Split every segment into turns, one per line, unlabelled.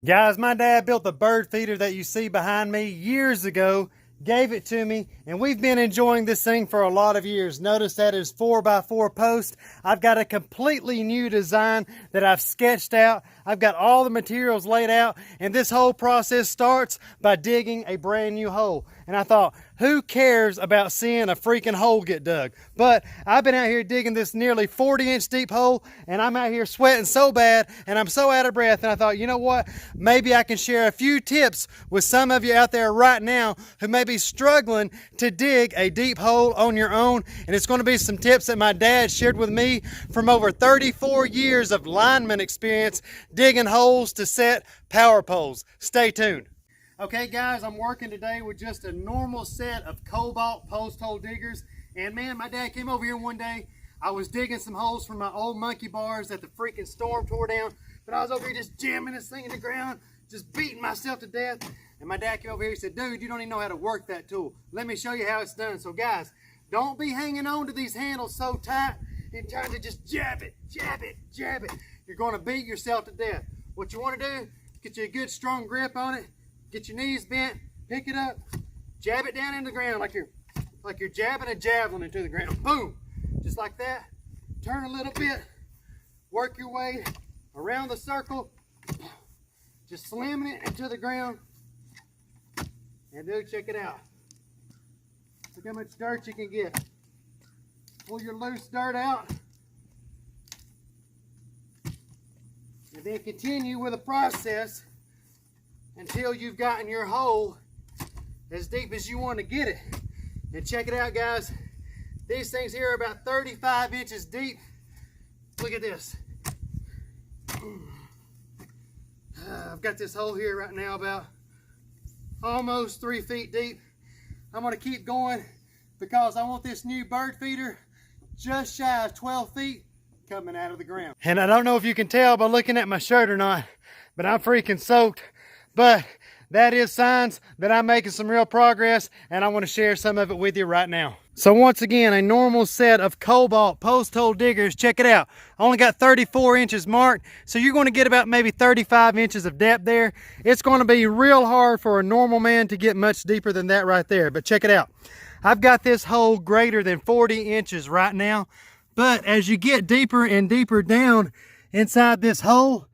Guys, my dad built the bird feeder that you see behind me years ago, gave it to me, and we've been enjoying this thing for a lot of years. Notice that is 4x4 post. I've got a completely new design that I've sketched out. I've got all the materials laid out, and this whole process starts by digging a brand new hole. And I thought, who cares about seeing a freaking hole get dug? But I've been out here digging this nearly 40-inch deep hole, and I'm out here sweating so bad, and I'm so out of breath, and I thought, you know what? Maybe I can share a few tips with some of you out there right now who may be struggling to dig a deep hole on your own. And it's going to be some tips that my dad shared with me from over 34 years of lineman experience digging holes to set power poles. Stay tuned. Okay guys, I'm working today with just a normal set of Cobalt post hole diggers. And man, my dad came over here one day. I was digging some holes from my old monkey bars that the freaking storm tore down. But I was over here just jamming this thing in the ground, just beating myself to death. And my dad came over here and said, dude, you don't even know how to work that tool. Let me show you how it's done. So guys, don't be hanging on to these handles so tight and trying to just jab it, jab it, jab it. You're going to beat yourself to death. What you want to do, get you a good strong grip on it. Get your knees bent, pick it up, jab it down into the ground like you're jabbing a javelin into the ground. Boom! Just like that. Turn a little bit, work your way around the circle, just slamming it into the ground. And dude, check it out. Look how much dirt you can get. Pull your loose dirt out. And then continue with the process until you've gotten your hole as deep as you want to get it. And check it out, guys. These things here are about 35 inches deep. Look at this. I've got this hole here right now about almost 3 feet deep. I'm going to keep going because I want this new bird feeder just shy of 12 feet coming out of the ground. And I don't know if you can tell by looking at my shirt or not, but I'm freaking soaked. But that is signs that I'm making some real progress, and I want to share some of it with you right now. So once again, a normal set of Cobalt post hole diggers. Check it out. I only got 34 inches marked, so you're going to get about maybe 35 inches of depth there. It's going to be real hard for a normal man to get much deeper than that right there, but check it out. I've got this hole greater than 40 inches right now, but as you get deeper and deeper down inside this hole,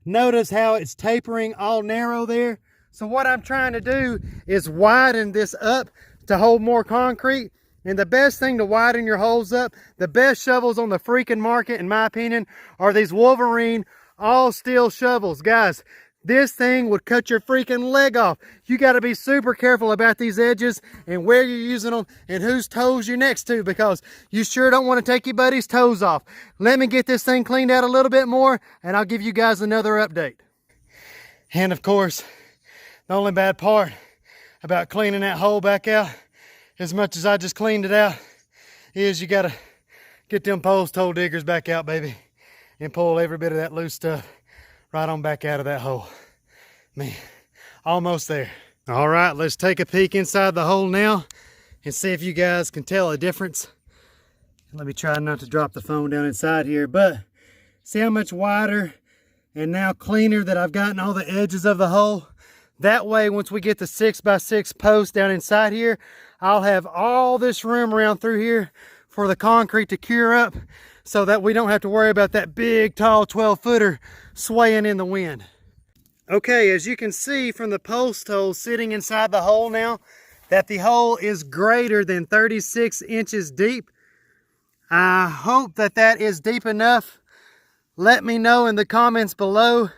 notice how it's tapering all narrow there. So what I'm trying to do is widen this up to hold more concrete. And the best thing to widen your holes up, the best shovels on the freaking market, in my opinion, are these Wolverine all steel shovels. Guys, this thing would cut your freaking leg off. You got to be super careful about these edges and where you're using them and whose toes you're next to, because you sure don't want to take your buddy's toes off. Let me get this thing cleaned out a little bit more and I'll give you guys another update. And of course, the only bad part about cleaning that hole back out, as much as I just cleaned it out, is you got to get them post hole diggers back out, baby, and pull every bit of that loose stuff right on back out of that hole. Man, almost there. All right, let's take a peek inside the hole now and see if you guys can tell a difference. Let me try not to drop the phone down inside here, but see how much wider and now cleaner that I've gotten all the edges of the hole. That way, once we get the 6x6 post down inside here, I'll have all this room around through here for the concrete to cure up so that we don't have to worry about that big, tall 12-footer swaying in the wind. Okay, as you can see from the post hole sitting inside the hole now, that the hole is greater than 36 inches deep. I hope that that is deep enough. Let me know in the comments below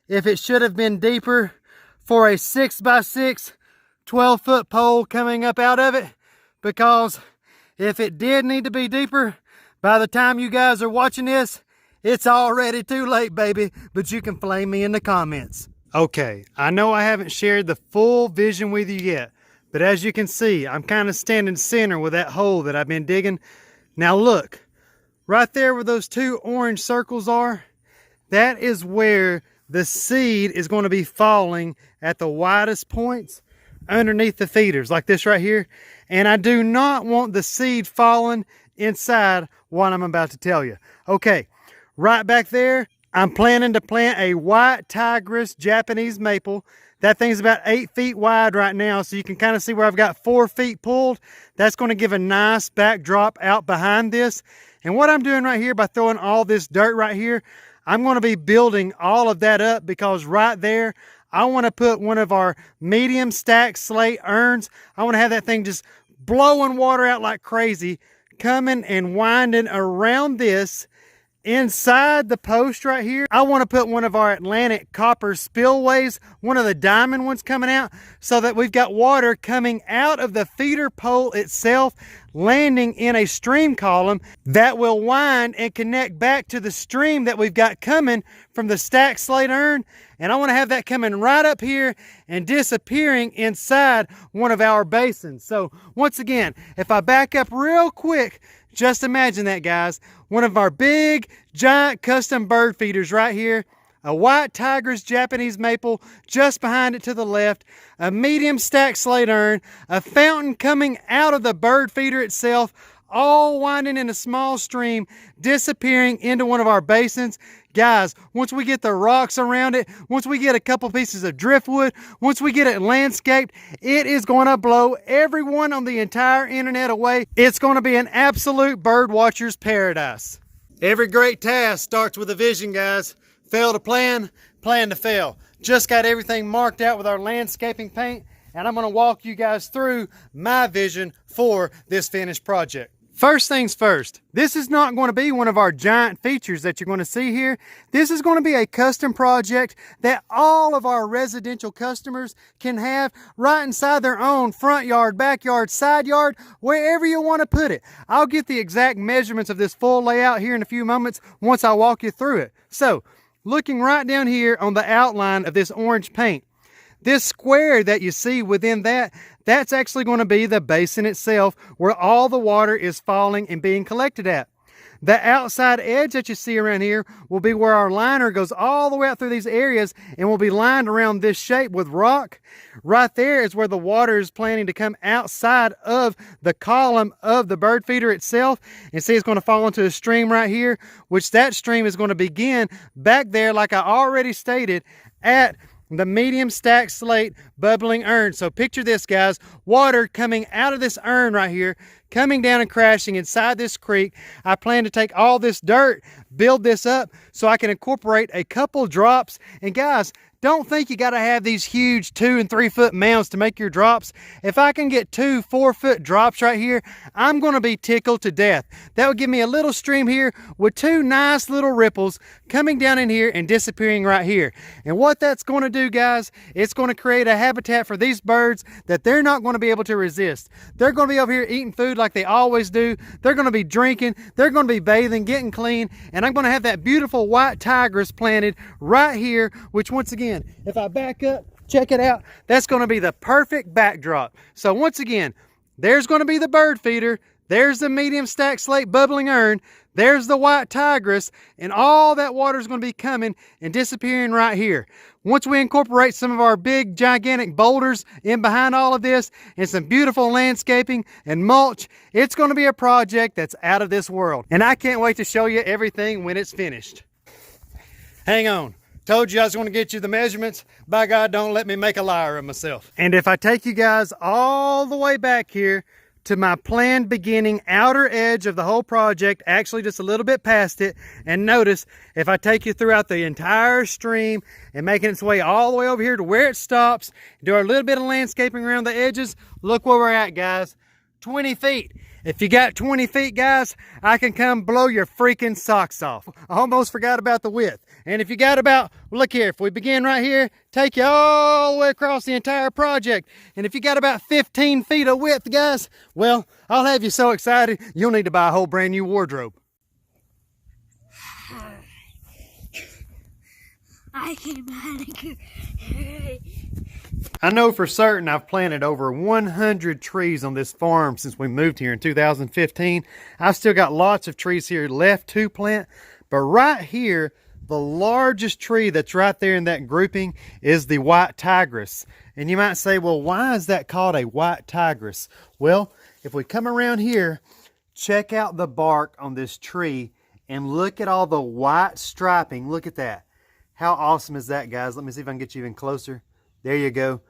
if it should have been deeper for a 6x6 12-foot pole coming up out of it, because if it did need to be deeper, by the time you guys are watching this, it's already too late, baby, but you can flame me in the comments. Okay, I know I haven't shared the full vision with you yet, but as you can see, I'm kind of standing center with that hole that I've been digging. Now look, right there where those two orange circles are, that is where the seed is going to be falling at the widest points underneath the feeders, like this right here. And I do not want the seed falling inside what I'm about to tell you. Okay, right back there, I'm planning to plant a white tigress Japanese maple. That thing's about 8 feet wide right now, so you can kind of see where I've got 4 feet pulled. That's going to give a nice backdrop out behind this. And what I'm doing right here by throwing all this dirt right here, I'm going to be building all of that up, because right there, I want to put one of our medium stacked slate urns. I want to have that thing just blowing water out like crazy, coming and winding around this. Inside the post right here, I want to put one of our Atlantic copper spillways, one of the diamond ones coming out, so that we've got water coming out of the feeder pole itself, landing in a stream column that will wind and connect back to the stream that we've got coming from the stacked slate urn. And I want to have that coming right up here and disappearing inside one of our basins. So once again, if I back up real quick, just imagine that, guys. One of our big, giant custom bird feeders right here. A white tigress Japanese maple just behind it to the left. A medium stacked slate urn. A fountain coming out of the bird feeder itself. All winding in a small stream, disappearing into one of our basins. Guys, once we get the rocks around it, once we get a couple pieces of driftwood, once we get it landscaped, it is going to blow everyone on the entire internet away. It's going to be an absolute bird watcher's paradise. Every great task starts with a vision, guys. Fail to plan, plan to fail. Just got everything marked out with our landscaping paint, and I'm going to walk you guys through my vision for this finished project. First things first, this is not going to be one of our giant features that you're going to see here. This is going to be a custom project that all of our residential customers can have right inside their own front yard, backyard, side yard, wherever you want to put it. I'll get the exact measurements of this full layout here in a few moments once I walk you through it. So, looking right down here on the outline of this orange paint, this square that you see within that, that's actually going to be the basin itself where all the water is falling and being collected at. The outside edge that you see around here will be where our liner goes all the way out through these areas and will be lined around this shape with rock. Right there is where the water is planning to come outside of the column of the bird feeder itself. And see, it's going to fall into a stream right here, which that stream is going to begin back there, like I already stated, at the medium stacked slate bubbling urn. So picture this, guys, water coming out of this urn right here, coming down and crashing inside this creek. I plan to take all this dirt, build this up so I can incorporate a couple drops. And guys, don't think you got to have these huge 2 and 3 foot mounds to make your drops. If I can get 2 4-foot drops right here, I'm going to be tickled to death. That would give me a little stream here with 2 nice little ripples coming down in here and disappearing right here. And what that's going to do, guys, it's going to create a habitat for these birds that they're not going to be able to resist. They're going to be over here eating food like they always do. They're going to be drinking. They're going to be bathing, getting clean. And I'm going to have that beautiful white tigress planted right here, which once again, if I back up, check it out, that's going to be the perfect backdrop. So once again, there's going to be the bird feeder, there's the medium stacked slate bubbling urn, there's the white tigress, and all that water is going to be coming and disappearing right here. Once we incorporate some of our big gigantic boulders in behind all of this and some beautiful landscaping and mulch, it's going to be a project that's out of this world. And I can't wait to show you everything when it's finished. Hang on. Told you I was going to get you the measurements. By God, don't let me make a liar of myself. And if I take you guys all the way back here to my planned beginning outer edge of the whole project, actually just a little bit past it, and notice if I take you throughout the entire stream and making its way all the way over here to where it stops, do a little bit of landscaping around the edges, look where we're at, guys. 20 feet. If you got 20 feet, guys, I can come blow your freaking socks off. I almost forgot about the width. And if you got about, look here, if we begin right here, take you all the way across the entire project. And if you got about 15 feet of width, guys, well, I'll have you so excited, you'll need to buy a whole brand new wardrobe. I came out. I know for certain I've planted over 100 trees on this farm since we moved here in 2015. I've still got lots of trees here left to plant, but right here, the largest tree that's right there in that grouping is the white tigress. And you might say, well, why is that called a white tigress? Well, if we come around here, check out the bark on this tree. And look at all the white striping. Look at that. How awesome is that, guys? Let me see if I can get you even closer. There you go.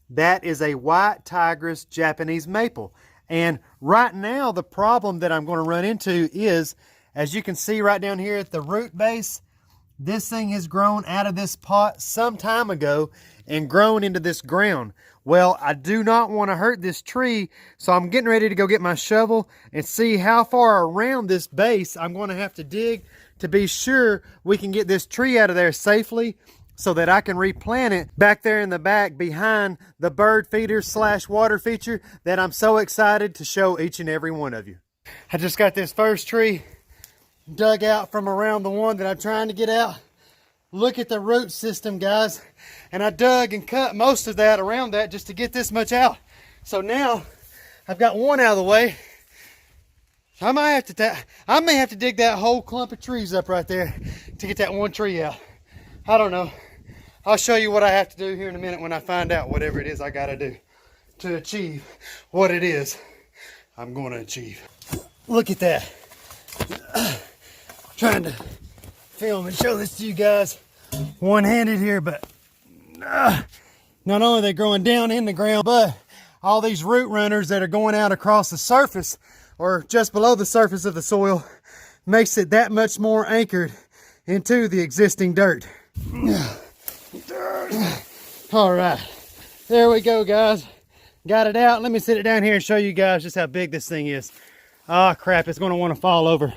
That is a white tigress Japanese maple. And right now, the problem that I'm going to run into is, as you can see right down here at the root base, this thing has grown out of this pot some time ago and grown into this ground. Well, I do not want to hurt this tree, so I'm getting ready to go get my shovel and see how far around this base I'm going to have to dig to be sure we can get this tree out of there safely so that I can replant it back there in the back behind the bird feeder / water feature that I'm so excited to show each and every one of you. I just got this first tree dug out from around the one that I'm trying to get out. Look at the root system, guys. And I dug and cut most of that around that just to get this much out. So now I've got one out of the way. I may have to dig that whole clump of trees up right there to get that one tree out. I don't know. I'll show you what I have to do here in a minute when I find out whatever it is I gotta do to achieve what it is I'm going to achieve. Look at that. Trying to film and show this to you guys one-handed here, but not only are they growing down in the ground, but all these root runners that are going out across the surface or just below the surface of the soil makes it that much more anchored into the existing dirt. All right, there we go, guys. Got it out. Let me sit it down here and show you guys just how big this thing is. Oh crap, it's going to want to fall over.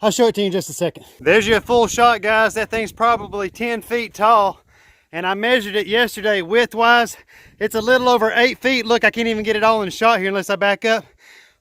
I'll show it to you in just a second. There's your full shot, guys. That thing's probably 10 feet tall. And I measured it yesterday width-wise. It's a little over 8 feet. Look, I can't even get it all in shot here unless I back up.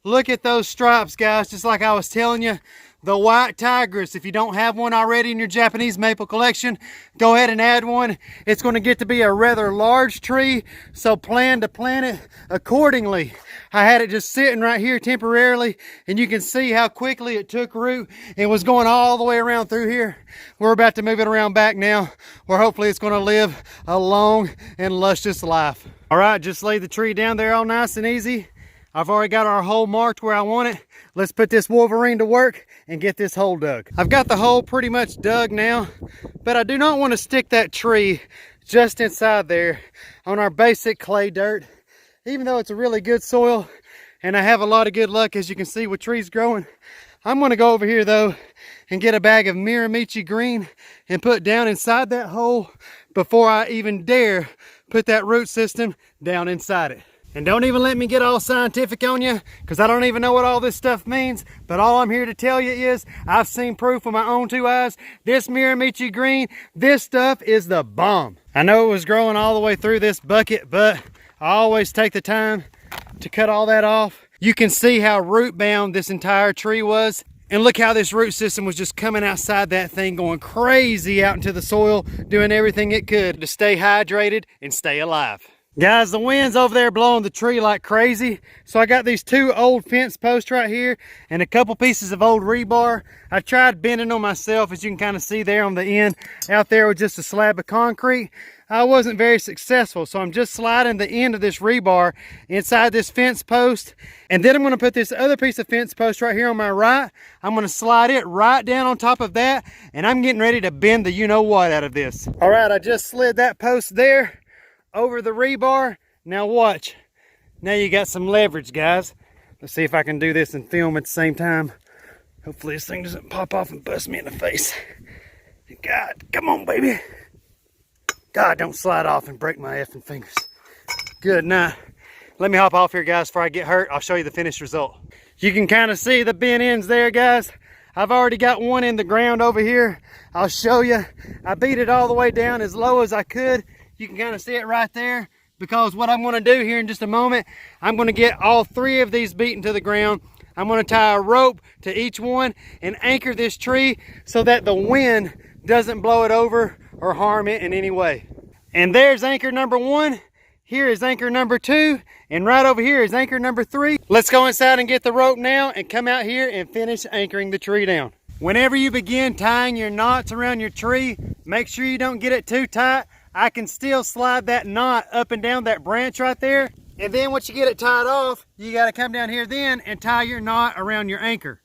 Look at those stripes, guys. Just like I was telling you, the white tigress. If you don't have one already in your Japanese maple collection, go ahead and add one. It's going to get to be a rather large tree, so plan to plant it accordingly. I had it just sitting right here temporarily, and you can see how quickly it took root and was going all the way around through here. We're about to move it around back now, where hopefully it's going to live a long and luscious life. All right, just lay the tree down there all nice and easy. I've already got our hole marked where I want it. Let's put this Wolverine to work and get this hole dug. I've got the hole pretty much dug now, but I do not want to stick that tree just inside there on our basic clay dirt. Even though it's a really good soil and I have a lot of good luck, as you can see, with trees growing, I'm going to go over here though and get a bag of Miramichi green and put down inside that hole before I even dare put that root system down inside it. And don't even let me get all scientific on you, because I don't even know what all this stuff means. But all I'm here to tell you is I've seen proof with my own 2 eyes. This Miramichi green, this stuff is the bomb. I know it was growing all the way through this bucket, but I always take the time to cut all that off. You can see how root bound this entire tree was. And look how this root system was just coming outside that thing, going crazy out into the soil, doing everything it could to stay hydrated and stay alive. Guys, the wind's over there blowing the tree like crazy. So I got these 2 old fence posts right here and a couple pieces of old rebar. I tried bending them myself, as you can kind of see there on the end. Out there with just a slab of concrete. I wasn't very successful, so I'm just sliding the end of this rebar inside this fence post. And then I'm going to put this other piece of fence post right here on my right. I'm going to slide it right down on top of that, and I'm getting ready to bend the you-know-what out of this. All right, I just slid that post there over the rebar. Now watch. Now you got some leverage, guys. Let's see if I can do this and film at the same time. Hopefully this thing doesn't pop off and bust me in the face. God, come on, baby. God, don't slide off and break my effing fingers. Good night. Let me hop off here, guys, before I get hurt. I'll show you the finished result. You can kind of see the bent ends there, guys. I've already got one in the ground over here. I'll show you. I beat it all the way down as low as I could. You can kind of see it right there, because what I'm going to do here in just a moment, I'm going to get all 3 of these beaten to the ground. I'm going to tie a rope to each one and anchor this tree so that the wind doesn't blow it over or harm it in any way. And there's anchor number 1. Here is anchor number 2. And right over here is anchor number 3. Let's go inside and get the rope now and come out here and finish anchoring the tree down. Whenever you begin tying your knots around your tree, make sure you don't get it too tight. I can still slide that knot up and down that branch right there. And then once you get it tied off, you got to come down here then and tie your knot around your anchor.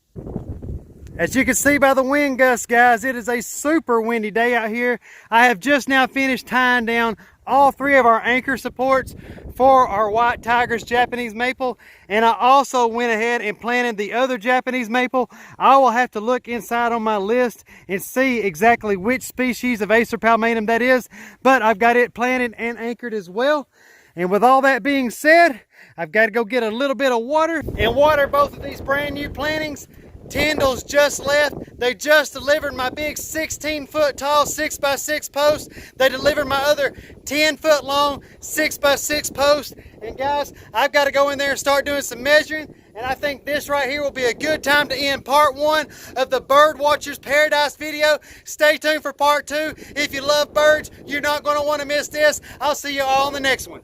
As you can see by the wind gusts, guys, it is a super windy day out here. I have just now finished tying down all 3 of our anchor supports for our White Tiger's Japanese maple, and I also went ahead and planted the other Japanese maple. I will have to look inside on my list and see exactly which species of Acer palmatum that is, but I've got it planted and anchored as well. And with all that being said, I've got to go get a little bit of water and water both of these brand new plantings. Tyndall's just left. They just delivered my big 16-foot tall 6x6 post. They delivered my other 10-foot long 6x6 post. And guys, I've got to go in there and start doing some measuring. And I think this right here will be a good time to end part 1 of the Bird Watcher's Paradise video. Stay tuned for part 2. If you love birds, you're not going to want to miss this. I'll see you all in the next one.